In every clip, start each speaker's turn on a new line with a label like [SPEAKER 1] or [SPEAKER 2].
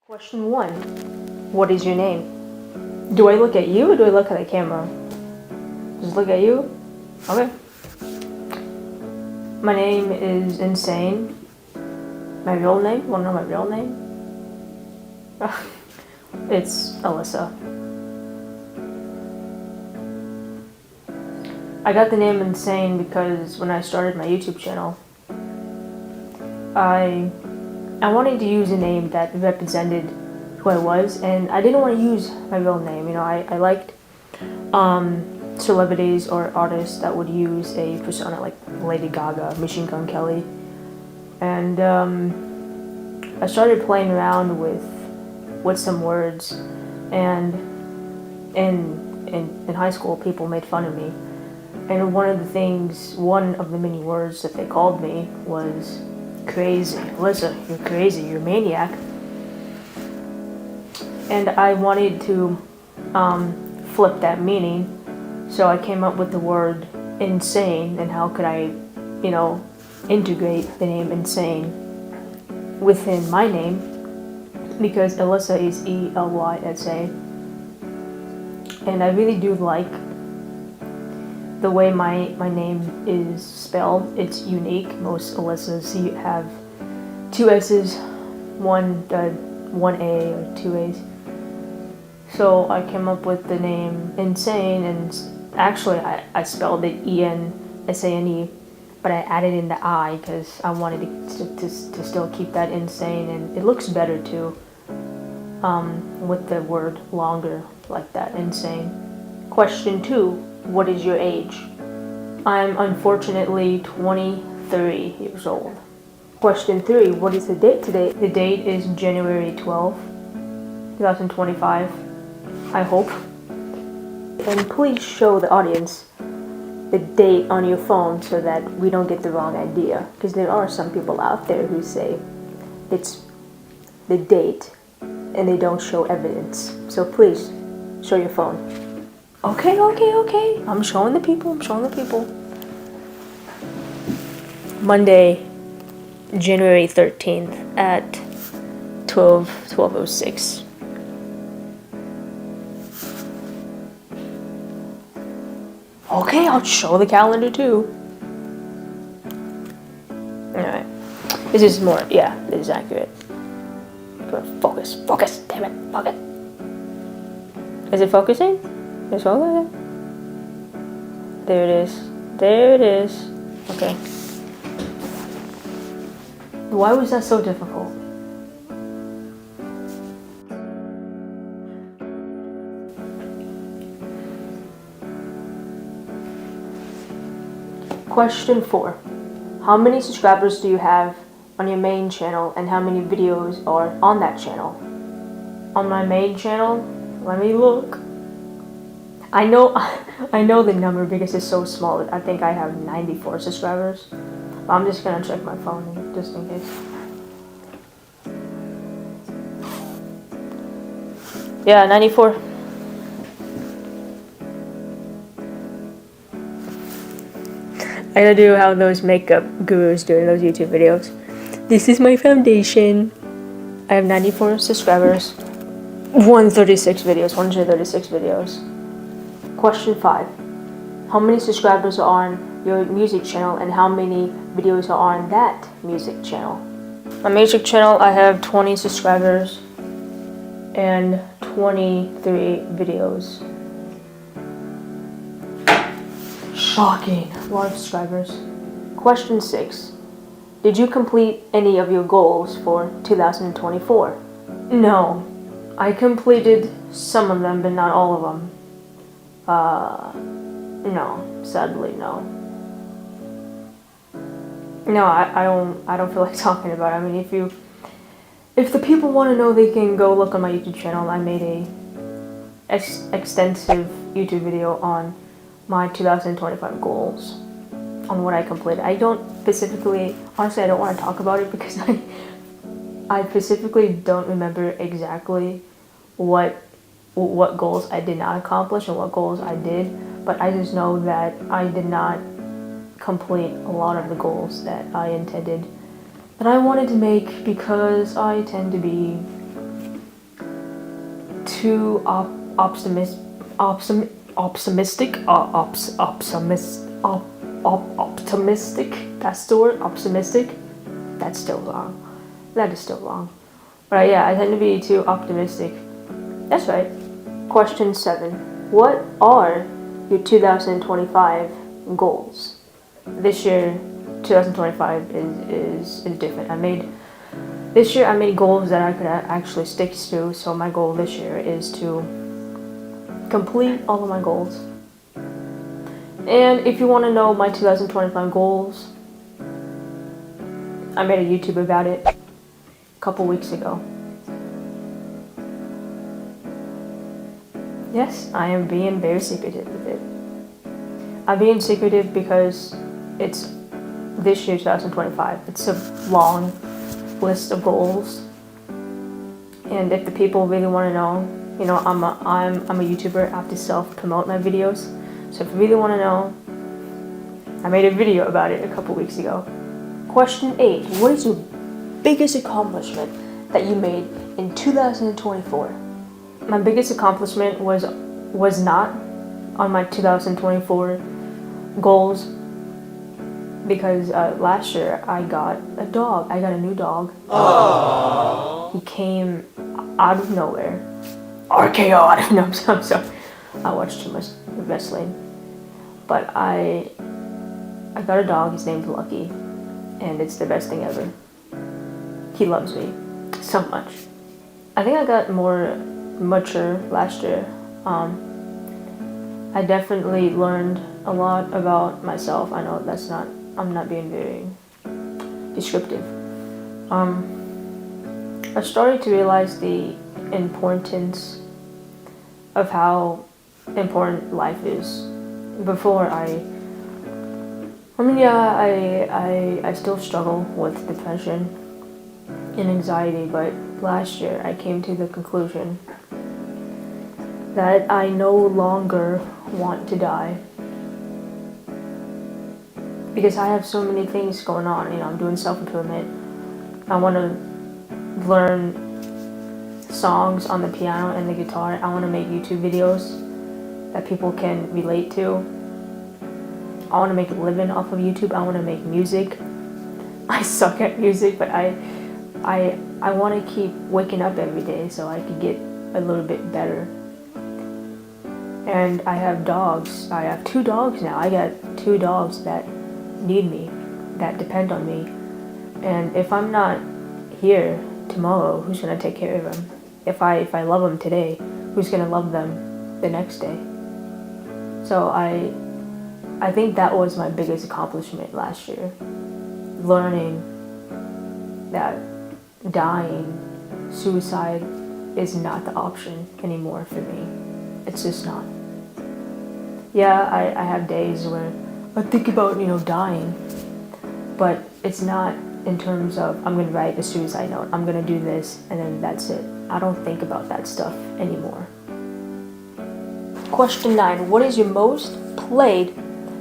[SPEAKER 1] Question 1. What is your name? Do I look at you or do I look at the camera? Just look at you? Okay. My name is Insane. My real name? Wanna know my real name? It's Alyssa. I got the name Insane because when I started my YouTube channel, I wanted to use a name that represented who I was, and I didn't want to use my real name. You know, I liked celebrities or artists that would use a persona like Lady Gaga, Machine Gun Kelly, and I started playing around with some words, and in high school people made fun of me, and one of the many words that they called me was crazy. Alyssa, you're crazy, you're a maniac. And I wanted to flip that meaning, so I came up with the word insane, and how could I, integrate the name Insane within my name, because Alyssa is Elysa, and I really do like the way my name is spelled. It's unique. Most Alyssas have two S's, one A or two A's. So I came up with the name Insane, and actually I spelled it Ensane, but I added in the I because I wanted to still keep that insane, and it looks better too with the word longer like that, insane. Question 2. What is your age? I'm unfortunately 23 years old. Question 3. What is the date today? The date is January 12th, 2025. I hope. And please show the audience the date on your phone so that we don't get the wrong idea. Because there are some people out there who say it's the date and they don't show evidence. So please show your phone. Okay. I'm showing the people. Monday, January 13th at 12:06. Okay, I'll show the calendar too. Alright. This is more, this is accurate. Focus, damn it, focus. Is it focusing? It's focusing? There it is. Okay. Why was that so difficult? Question 4. How many subscribers do you have on your main channel, and how many videos are on that channel? On my main channel, let me look. I know the number because it's so small. I think I have 94 subscribers. But I'm just gonna check my phone just in case. Yeah, 94. I gotta do how those makeup gurus do in those YouTube videos. This is my foundation. I have 94 subscribers. 136 videos. Question 5. How many subscribers are on your music channel, and how many videos are on that music channel? My music channel, I have 20 subscribers and 23 videos. Shocking. A lot of subscribers. Question 6. Did you complete any of your goals for 2024? No. I completed some of them, but not all of them. No. Sadly, no. No, I don't feel like talking about it. I mean, if the people want to know, they can go look on my YouTube channel. I made a extensive YouTube video on my 2025 goals, on what I completed. I don't specifically, honestly, I don't want to talk about it because I specifically don't remember exactly what goals I did not accomplish and what goals I did, but I just know that I did not complete a lot of the goals that I intended, that I wanted to make, because I tend to be too optimistic. Optimistic. That's the word. Optimistic. That's still wrong. That is still wrong. But yeah, I tend to be too optimistic. That's right. Question 7. What are your 2025 goals? This year, 2025 is different. This year I made goals that I could actually stick to. So my goal this year is to complete all of my goals. And if you want to know my 2025 goals, I made a YouTube about it a couple weeks ago. Yes, I am being very secretive with it. I'm being secretive because it's this year, 2025. It's a long list of goals. And if the people really want to know, you know, I'm a YouTuber. I have to self-promote my videos. So if you really want to know, I made a video about it a couple weeks ago. Question 8. What is your biggest accomplishment that you made in 2024? My biggest accomplishment was not on my 2024 goals because last year I got a dog. I got a new dog. Aww. He came out of nowhere. RKO out of nowhere. I'm sorry. I watched too much wrestling. But I got a dog. His name's Lucky. And it's the best thing ever. He loves me so much. I think I got more mature last year. I definitely learned a lot about myself. I know I'm not being very descriptive. I started to realize the importance of how important life is. Before I still struggle with depression and anxiety, but last year I came to the conclusion that I no longer want to die because I have so many things going on. You know, I'm doing self-improvement. I want to learn songs on the piano and the guitar. I want to make YouTube videos that people can relate to. I want to make a living off of YouTube. I want to make music. I suck at music, but I want to keep waking up every day so I can get a little bit better. And I have dogs. I have 2 dogs now. I got 2 dogs that need me, that depend on me. And if I'm not here tomorrow, who's gonna take care of them? If I love them today, who's gonna love them the next day? So I think that was my biggest accomplishment last year. Learning that dying, suicide is not the option anymore for me. It's just not. Yeah, I have days where I think about, dying, but it's not in terms of I'm going to write a suicide note, I'm going to do this, and then that's it. I don't think about that stuff anymore. Question 9. What is your most played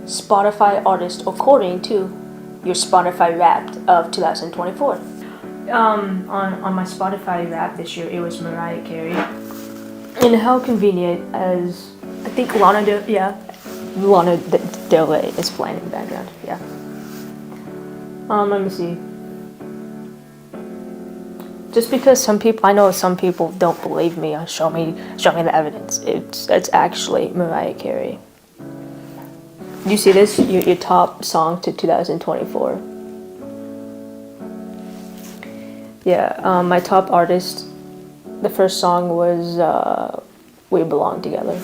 [SPEAKER 1] Spotify artist according to your Spotify Wrapped of 2024? On my Spotify Wrapped this year, it was Mariah Carey. And how convenient, as I think Lana Del Rey is playing in the background. Yeah. Let me see. Just because I know some people don't believe me, show me the evidence. It's actually Mariah Carey. Do you see this? Your top song to 2024. Yeah. My top artist. The first song was "We Belong Together."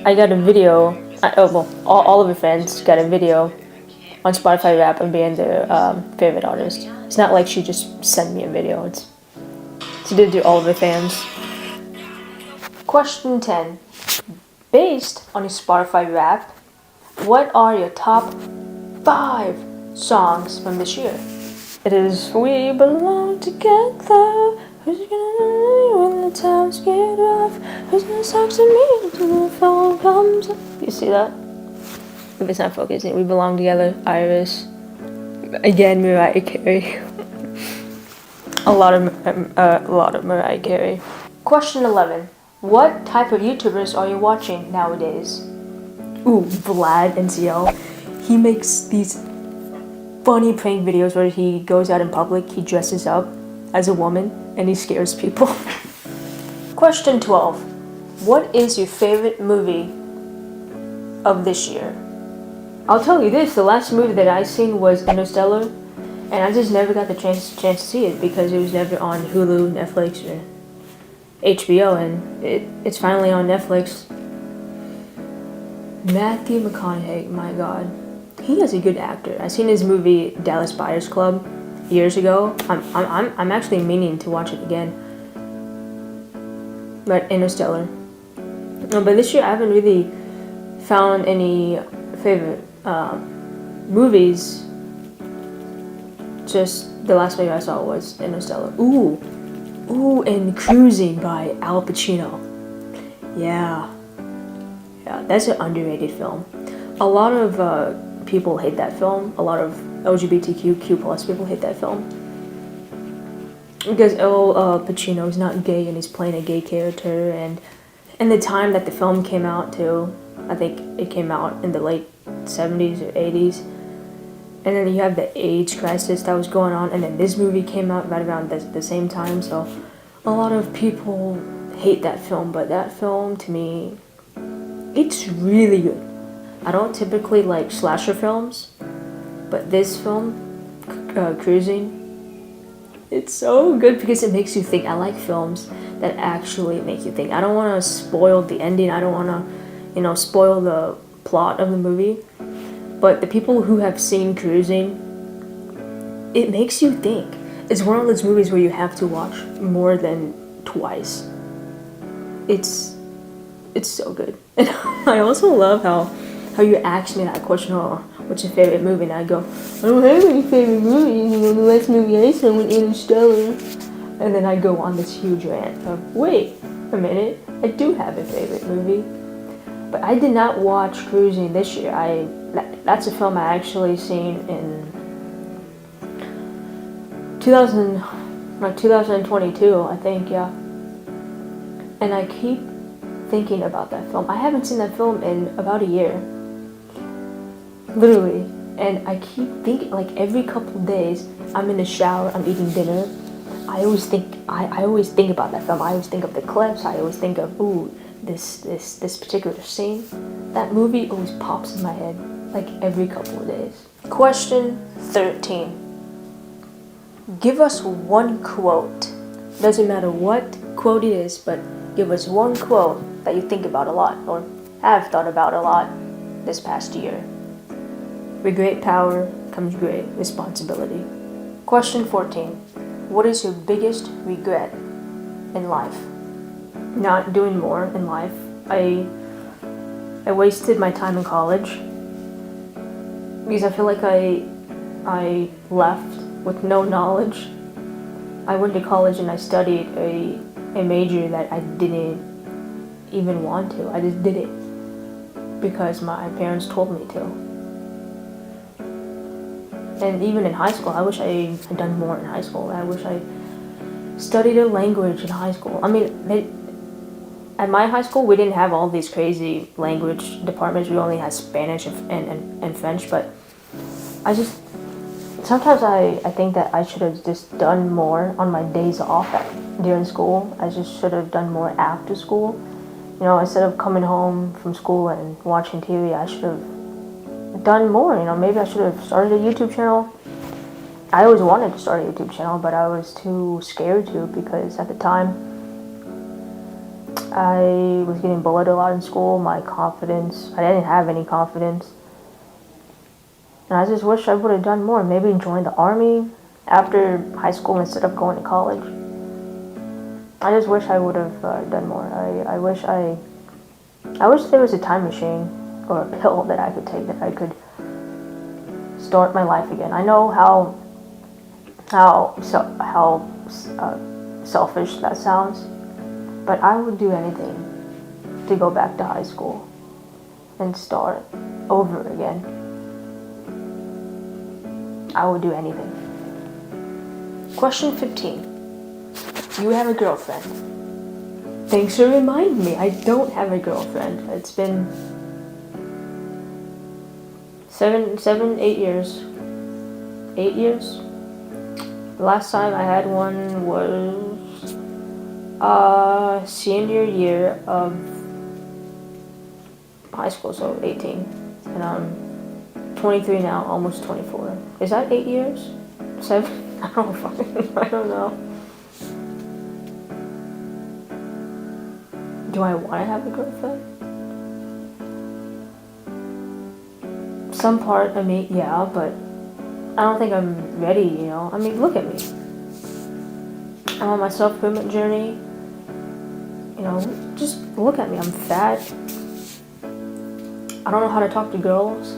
[SPEAKER 1] I got a video. All of her friends got a video on Spotify Wrap of being their favorite artist. It's not like she just sent me a video. She did it to all of her fans. Question 10. Based on your Spotify Wrap, what are your top 5 songs from this year? It is "We Belong Together." Who's gonna when the times get rough? Who's gonna talk to me until the phone comes up? You see that? If it's not focusing, "We Belong Together," Iris. Again, Mariah Carey. a lot of Mariah Carey. Question 11. What type of YouTubers are you watching nowadays? Ooh, Vlad NCL. He makes these funny prank videos where he goes out in public, he dresses up as a woman, and he scares people. Question 12. What is your favorite movie of this year? I'll tell you this, the last movie that I seen was Interstellar, and I just never got the chance to see it because it was never on Hulu, Netflix, or HBO, and it's finally on Netflix. Matthew McConaughey, my god. He is a good actor. I seen his movie Dallas Buyers Club years ago. I'm actually meaning to watch it again. But Interstellar. No, but this year I haven't really found any favorite movies. Just the last movie I saw was Interstellar. Ooh, and Cruising by Al Pacino. Yeah, that's an underrated film. A lot of people hate that film. A lot of LGBTQ+ people hate that film because Pacino is not gay and he's playing a gay character, and the time that the film came out too, I think it came out in the late 70s or 80s, and then you have the AIDS crisis that was going on, and then this movie came out right around the same time, so a lot of people hate that film, but that film to me, it's really good. I don't typically like slasher films, but this film, Cruising, it's so good because it makes you think. I like films that actually make you think. I don't want to spoil the ending. I don't want to, spoil the plot of the movie. But the people who have seen Cruising, it makes you think. It's one of those movies where you have to watch more than twice. It's so good. And I also love how you ask me that question, what's your favorite movie? And I go, I don't have any favorite movies. The last movie I saw was Interstellar. And then I go on this huge rant of, wait a minute, I do have a favorite movie. But I did not watch Cruising this year. That's a film I actually seen in 2022, I think, yeah. And I keep thinking about that film. I haven't seen that film in about a year. Literally. And I keep thinking, like every couple of days, I'm in the shower, I'm eating dinner. I always think about that film. I always think of the clips. I always think of, this particular scene. That movie always pops in my head, like every couple of days. Question 13. Give us one quote. Doesn't matter what quote it is, but give us one quote that you think about a lot, or have thought about a lot this past year. With great power comes great responsibility. Question 14. What is your biggest regret in life? Not doing more in life. I wasted my time in college because I feel like I left with no knowledge. I went to college and I studied a major that I didn't even want to. I just did it because my parents told me to. And even in high school, I wish I had done more in high school. I wish I studied a language in high school. I mean, at my high school, we didn't have all these crazy language departments. We only had Spanish and French, but sometimes I think that I should have just done more on my days off during school. I just should have done more after school. Instead of coming home from school and watching TV, I should have done more. Maybe I should have started a YouTube channel. I always wanted to start a YouTube channel, but I was too scared to because at the time I was getting bullied a lot in school. I didn't have any confidence. And I just wish I would have done more. Maybe joined the army after high school instead of going to college. I just wish I would have done more. I wish there was a time machine or a pill that I could take that I could start my life again. I know how selfish that sounds, but I would do anything to go back to high school and start over again. I would do anything. Question 15. You have a girlfriend. Thanks for reminding me. I don't have a girlfriend. It's been 8 years. 8 years? The last time I had one was senior year of high school, so 18. And I'm 23 now, almost 24. Is that 8 years? 7? I don't know. Do I want to have a girlfriend? Some part of me, yeah, but I don't think I'm ready, you know? I mean, look at me. I'm on my self-improvement journey. You know, just look at me. I'm fat. I don't know how to talk to girls.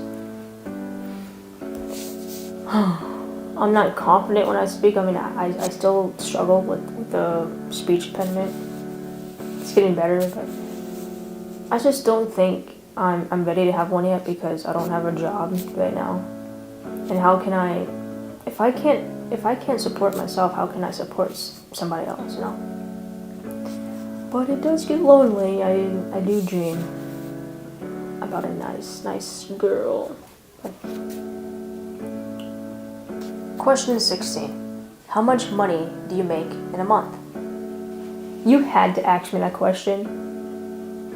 [SPEAKER 1] I'm not confident when I speak. I mean, I still struggle with the speech impediment. It's getting better, but I just don't think I'm ready to have one yet because I don't have a job right now. And how can I, if I can't support myself, how can I support somebody else, you know? But it does get lonely. I do dream about a nice girl. Question 16. How much money do you make in a month? You had to ask me that question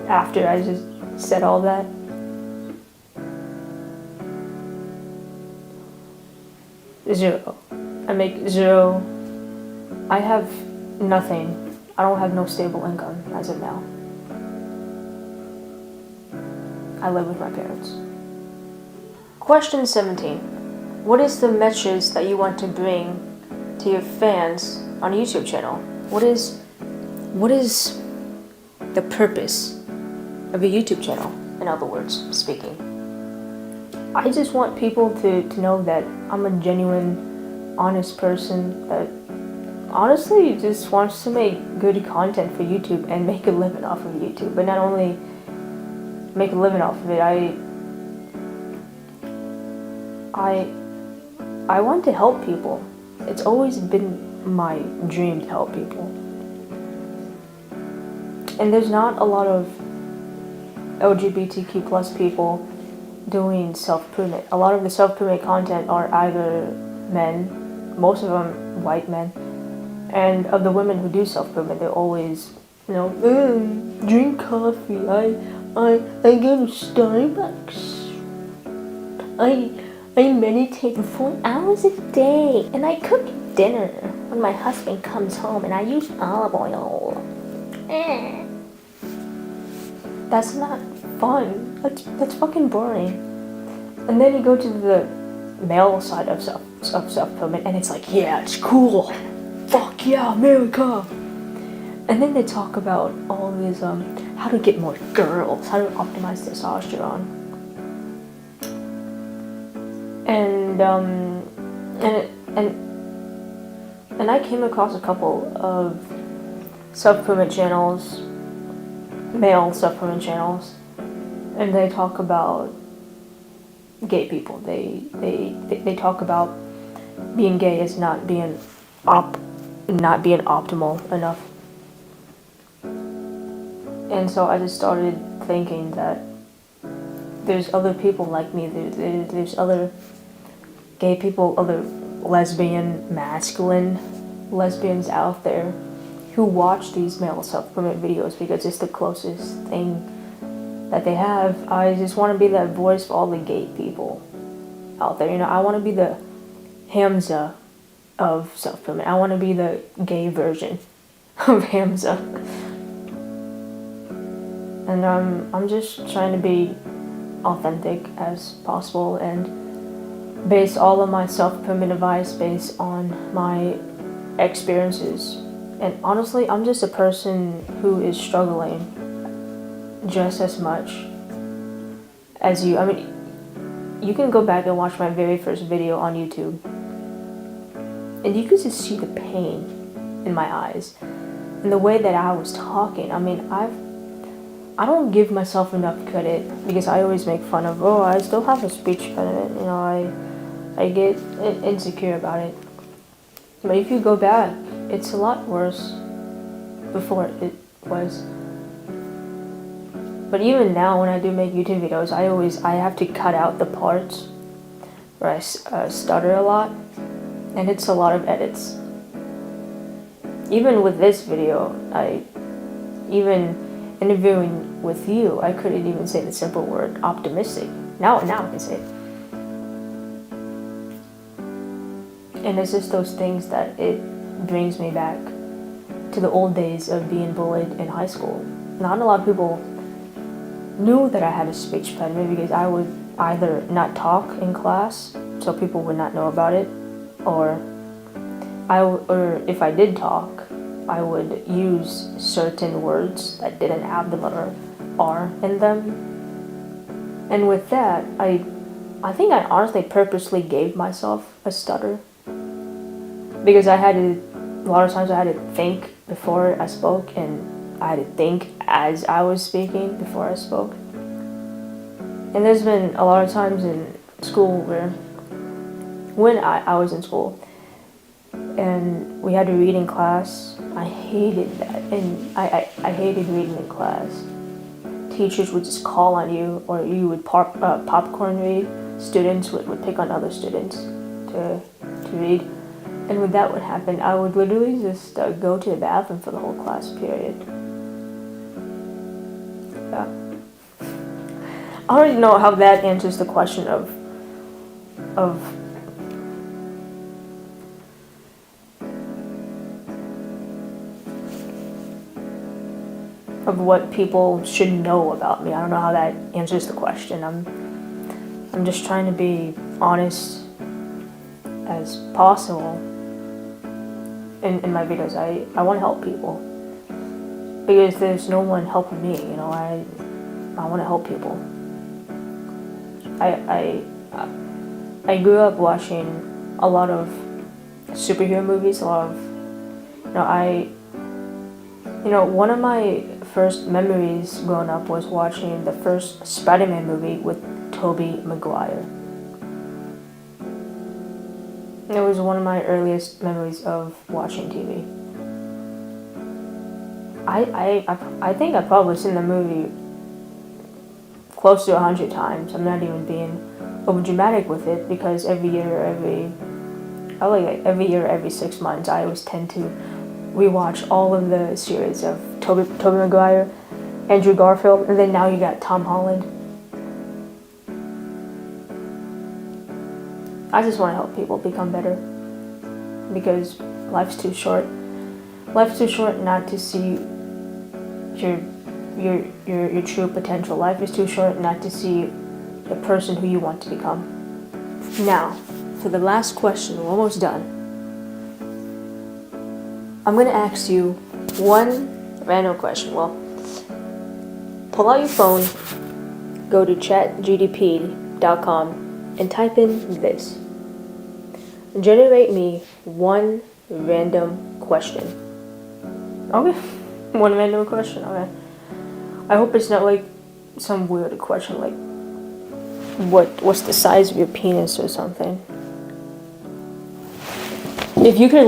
[SPEAKER 1] after I just said all that. Zero. I make zero. I have nothing. I don't have no stable income as of now. I live with my parents. Question 17. What is the message that you want to bring to your fans on a YouTube channel? What is the purpose of a YouTube channel, in other words, speaking? I just want people to know that I'm a genuine, honest person that honestly just wants to make good content for YouTube and make a living off of YouTube. But not only make a living off of it, I want to help people. It's always been my dream to help people. And there's not a lot of LGBTQ plus people doing self-improvement. A lot of the self-improvement content are either men, most of them white men, and of the women who do self-improvement, they're always, you know, drink coffee, I go to Starbucks, I meditate for 4 hours a day, and I cook dinner when my husband comes home, and I use olive oil. That's not fun. That's fucking boring. And then you go to the male side of self-improvement, and it's like, yeah, it's cool. Fuck yeah, America. And then they talk about all these how to get more girls, how to optimize testosterone. And I came across a couple of self-improvement channels, male self-improvement channels, and they talk about gay people. They talk about being gay as not being optimal enough. And so I just started thinking that there's other people like me. There's other gay people, other lesbian, masculine lesbians out there who watch these male self-improvement videos because it's the closest thing that they have. I just want to be that voice for all the gay people out there. You know, I want to be the Hamza of self-improvement. I want to be the gay version of Hamza. And I'm just trying to be authentic as possible and base all of my self-improvement advice based on my experiences. And honestly, I'm just a person who is struggling just as much as you. I mean, you can go back and watch my very first video on YouTube, and you can just see the pain in my eyes and the way that I was talking. I mean, I don't give myself enough credit because I always make fun of, I still have a speech impediment. You know, I get insecure about it. But if you go back, it's a lot worse before was. But even now, when I do make YouTube videos, I have to cut out the parts where I stutter a lot, and it's a lot of edits. Even with this video, even interviewing with you, I couldn't even say the simple word optimistic. Now I can say it. And it's just those things that it brings me back to the old days of being bullied in high school. Not a lot of people knew that I had a speech impediment because I would either not talk in class, so people would not know about it, or if I did talk, I would use certain words that didn't have the letter R in them. And with that, I think I honestly purposely gave myself a stutter, because a lot of times I had to think before I spoke, and I had to think as I was speaking before I spoke. And there's been a lot of times in school when I was in school and we had to read in class, I hated that. And I hated reading in class. Teachers would just call on you, or you would popcorn read. Students would pick on other students to read. And when that would happen, I would literally just go to the bathroom for the whole class period. Yeah. I don't even know how that answers the question of what people should know about me. I don't know how that answers the question. I'm just trying to be honest as possible in my videos. I want to help people, because there's no one helping me, you know. I want to help people. I grew up watching a lot of superhero movies, one of my first memories growing up was watching the first Spider-Man movie with Tobey Maguire. It was one of my earliest memories of watching TV. I think I've probably seen the movie close to 100 times. I'm not even being over dramatic with it, because every year, every 6 months, I always tend to rewatch all of the series of Tobey Maguire, Andrew Garfield, and then now you got Tom Holland. I just want to help people become better, because life's too short. Life's too short not to see your true potential. Life is too short not to see the person who you want to become. Now, for the last question, we're almost done. I'm going to ask you one random question. Well, pull out your phone, go to chatgdp.com, and type in this. Generate me one random question. Okay, one random question, okay. I hope it's not like some weird question like what's the size of your penis or something. If you could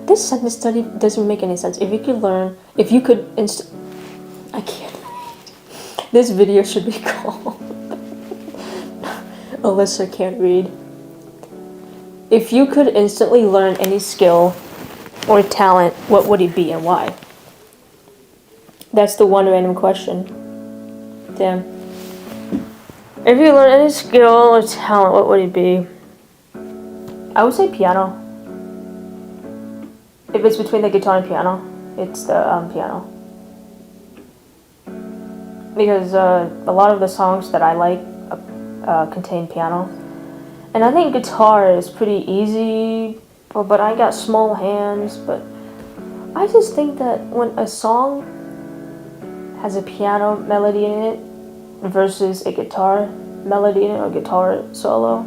[SPEAKER 1] this sentence study doesn't make any sense. I can't. This video should be called Alyssa Can't Read. If you could instantly learn any skill or talent, what would it be and why? That's the one random question. Damn. If you learn any skill or talent, what would it be? I would say piano. If it's between the guitar and piano, it's the piano. Because a lot of the songs that I like contain piano. And I think guitar is pretty easy, but I got small hands. But I just think that when a song has a piano melody in it versus a guitar melody in it or guitar solo,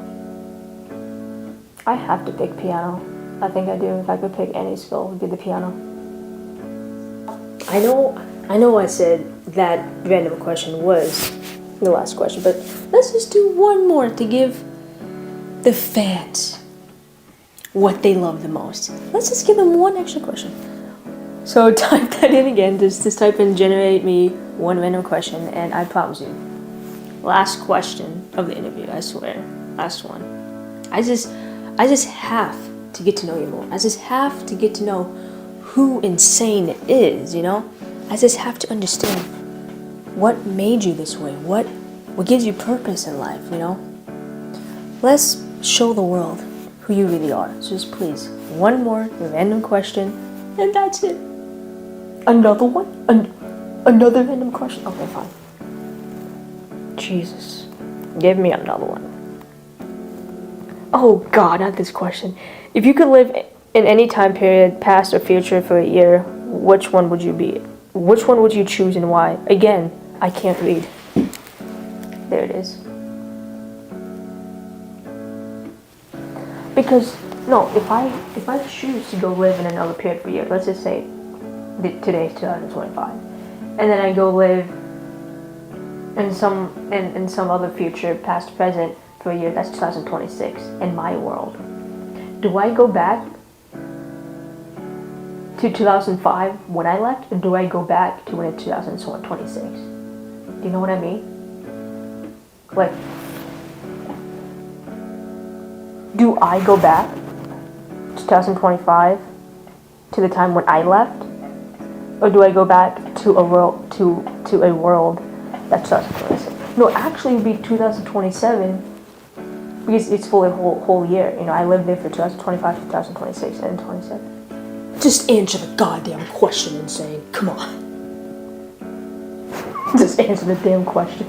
[SPEAKER 1] I have to pick piano. I think I do. If I could pick any skill, it would be the piano. I know I said that random question was the last question, but let's just do one more to give the fans what they love the most. Let's just give them one extra question. So type that in again. Just type in generate me one random question, and I promise you, last question of the interview. I swear, last one. I just have to get to know you more. I just have to get to know who Insane is. I just have to understand what made you this way. What gives you purpose in life. Let's show the world who you really are. So just please, one more random question, and that's it. Another one? Another random question? Okay, fine. Jesus. Give me another one. Oh God, not this question. If you could live in any time period, past or future, for a year, which one would you be? Which one would you choose and why? Again, I can't read. There it is. Because, no, if I choose to go live in another period for a year, let's just say today's 2025, and then I go live in some other future, past, present, for a year, that's 2026 in my world. Do I go back to 2005 when I left, or do I go back to when it's 2026? Do you know what I mean? Like, do I go back to 2025 to the time when I left? Or do I go back to a world that's 2026? No, actually it would be 2027 because it's for a whole year. I lived there for 2025, 2026, and 27. Just answer the goddamn question, Insane. Come on. Just answer the damn question.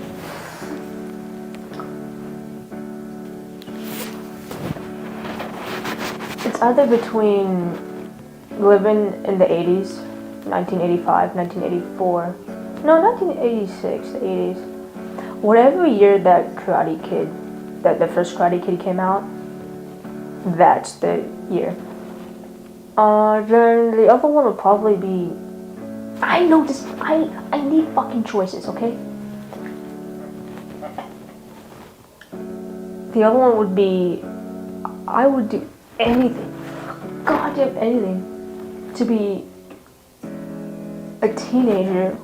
[SPEAKER 1] It's either between living in the 80s, 1985, 1984, no, 1986, the 80s, whatever year that the first Karate Kid came out, that's the year. Then the other one would probably be, I know this, I need fucking choices, okay? The other one would be, I would do anything, goddamn anything, to be a teenager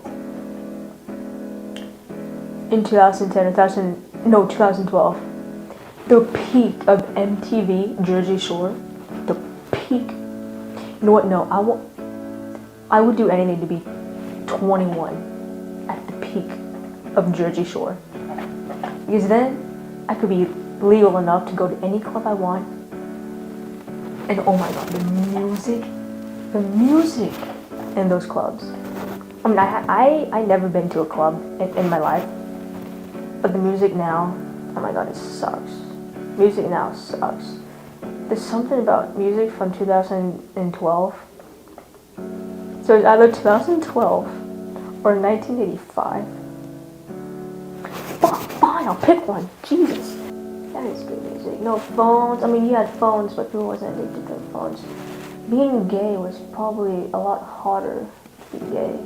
[SPEAKER 1] in 2012. The peak of MTV Jersey Shore. The peak. You know what? No, I would do anything to be 21 at the peak of Jersey Shore. Because then I could be legal enough to go to any club I want. And oh my God, the music in those clubs. I mean, I never been to a club in my life, but the music now, oh my God, it sucks. Music now sucks. There's something about music from 2012. So it's either 2012 or 1985. Fine, I'll pick one. Jesus. That is good music. No phones. I mean, you had phones, but people wasn't addicted to phones. Being gay was probably a lot harder to be gay.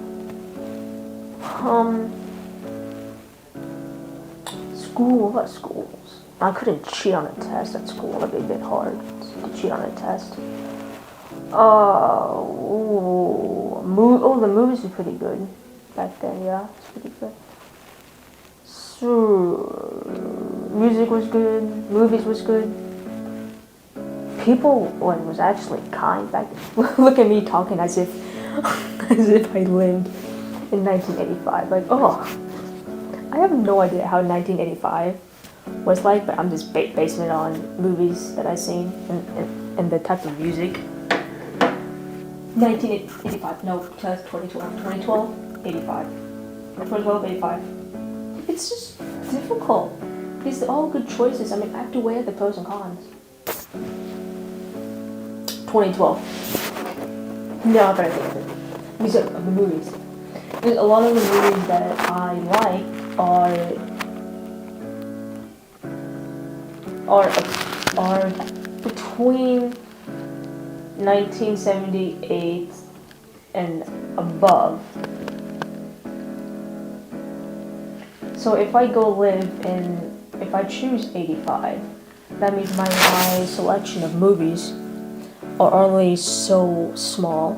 [SPEAKER 1] School. What about schools? I couldn't cheat on a test at school. That'd be a bit hard to cheat on a test. The movies were pretty good back then. Yeah, it's pretty good. So, music was good. Movies was good. People was actually kind back then. Look at me talking as if I lived in 1985. Like, I have no idea how 1985 was like, but I'm just basing it on movies that I've seen and the type of music. 1985, no, 2012, 85. 2012, 85. It's just difficult. These are all good choices. I mean, I have to weigh the pros and cons. 2012. No, but I think of it. These are the movies. Because a lot of the movies that I like are between 1978 and above. So if I if I choose 85, that means my selection of movies are only so small.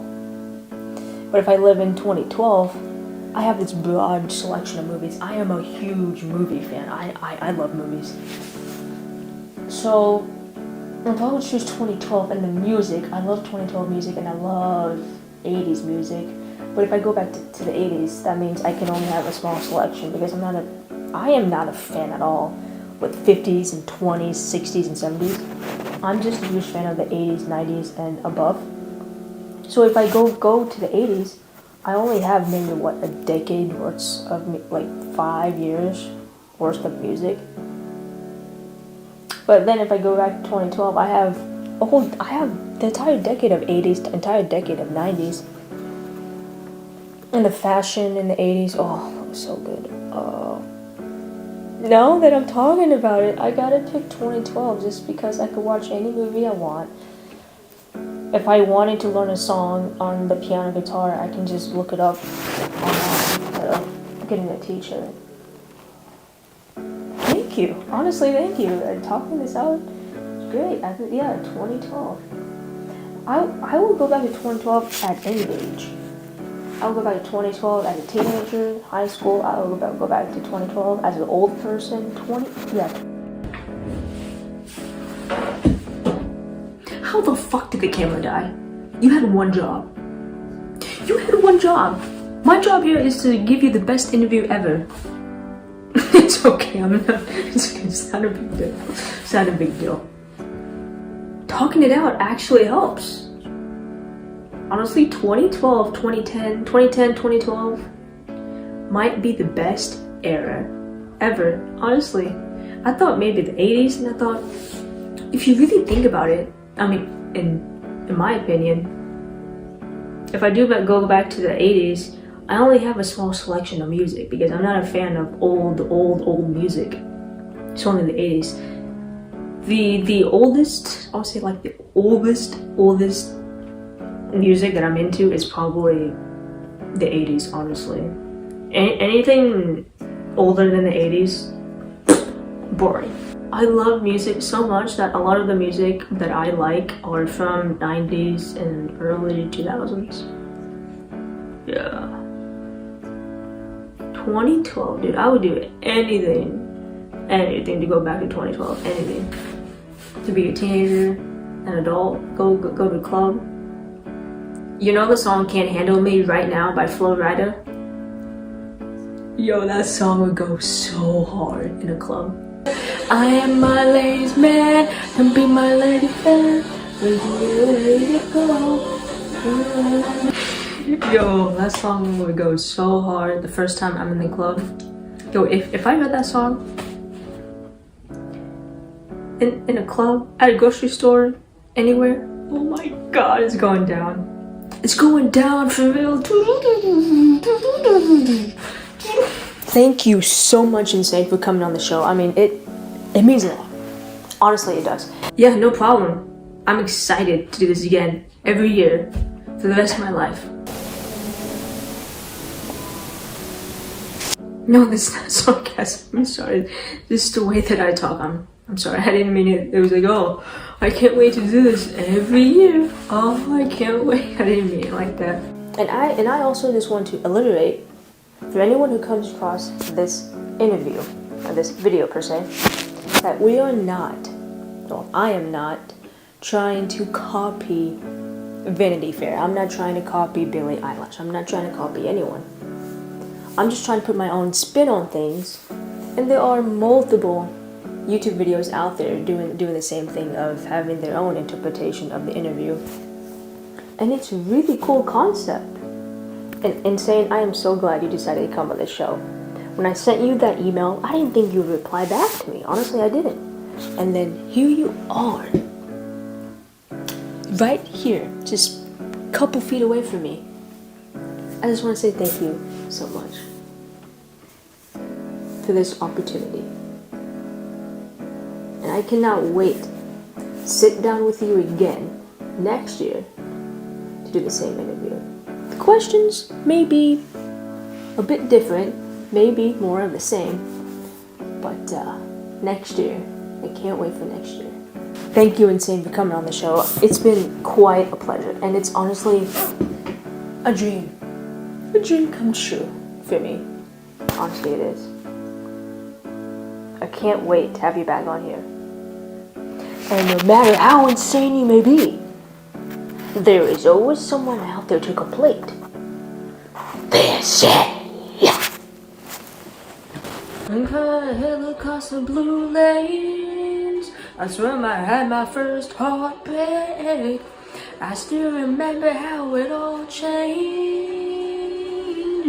[SPEAKER 1] But if I live in 2012, I have this broad selection of movies. I am a huge movie fan. I love movies. So if I would choose 2012 and the music, I love 2012 music and I love 80s music. But if I go back to the 80s, that means I can only have a small selection because I am not a fan at all with 50s and 20s, 60s and 70s. I'm just a huge fan of the 80s, 90s and above. So if I go to the 80s, I only have maybe a decade worth of 5 years worth of music. But then if I go back to 2012, I have the entire decade of 80s, the entire decade of 90s. And the fashion in the 80s, oh, it was so good. Now that I'm talking about it, I gotta pick 2012 just because I could watch any movie I want. If I wanted to learn a song on the piano guitar, I can just look it up online getting a teacher. Thank you. Honestly, thank you. Talking this out is great. 2012. I will go back to 2012 at any age. I will go back to 2012 as a teenager, high school. I will go back to 2012 as an old person. How the fuck did the camera die? You had one job. You had one job. My job here is to give you the best interview ever. It's okay, it's not a big deal. It's not a big deal. Talking it out actually helps. Honestly, 2012, 2012 might be the best era ever. Honestly, I thought maybe the 80s, and I thought, if you really think about it, I mean, in my opinion, if I do go back to the 80s, I only have a small selection of music because I'm not a fan of old music. It's only the 80s. The oldest, I'll say like the oldest music that I'm into is probably the 80s, honestly. Anything older than the 80s, boring. I love music so much that a lot of the music that I like are from 90s and early 2000s. Yeah. 2012, dude, I would do anything to go back to 2012, anything. To be a teenager, an adult, go to a club. You know the song Can't Handle Me Right Now by Flo Rida? Yo, that song would go so hard in a club. I am my lady's man, and be my lady fan. Ready to go. Yo, that song would go so hard the first time I'm in the club. Yo, if I heard that song in a club, at a grocery store, anywhere, oh my god, it's going down. It's going down for real. Thank you so much, Insane, for coming on the show. I mean, it means a lot. Honestly, it does. Yeah, no problem. I'm excited to do this again every year for the rest of my life. No, that's not sarcasm. I'm sorry. This is the way that I talk. I'm sorry. I didn't mean it. It was like, oh, I can't wait to do this every year. Oh, I can't wait. I didn't mean it like that. And I also just want to alliterate for anyone who comes across this interview, or this video per se, that we are not, well, I am not trying to copy Vanity Fair. I'm not trying to copy Billie Eilish. I'm not trying to copy anyone. I'm just trying to put my own spin on things, and there are multiple YouTube videos out there doing the same thing of having their own interpretation of the interview, and it's a really cool concept. And Insane, I am so glad you decided to come on this show. When I sent you that email, I didn't think you would reply back to me. Honestly, I didn't. And then here you are, right here, just a couple feet away from me. I just want to say thank you so much for this opportunity. And I cannot wait to sit down with you again next year to do the same interview. The questions may be a bit different, maybe more of the same, but next year, I can't wait for next year. Thank you, Insane, for coming on the show. It's been quite a pleasure, and it's honestly a dream a dream come true for me. Honestly, it is. I can't wait to have you back on here. And no matter how insane you may be, there is always someone out there to complete. This yeah. I'm kinda hill across the blue lanes. I swear I had my first heartbreak. I still remember how it all changed.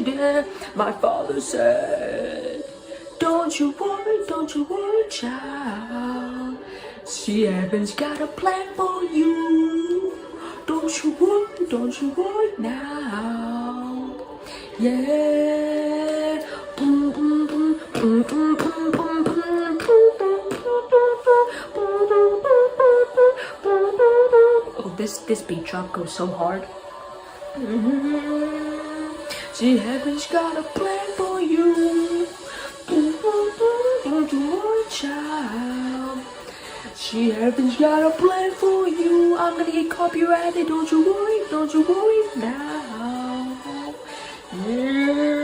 [SPEAKER 1] Yeah. My father said, don't you worry, child. See, heaven's got a plan for you. Don't you worry now. Yeah. Boom, boom, boom, boom, boom, boom, boom, boom. Oh, this beat drop goes so hard. See, heaven's got a plan for you. Don't you worry, child. See, heaven's got a plan for you. I'm gonna get copyrighted. Don't you worry now. Yeah.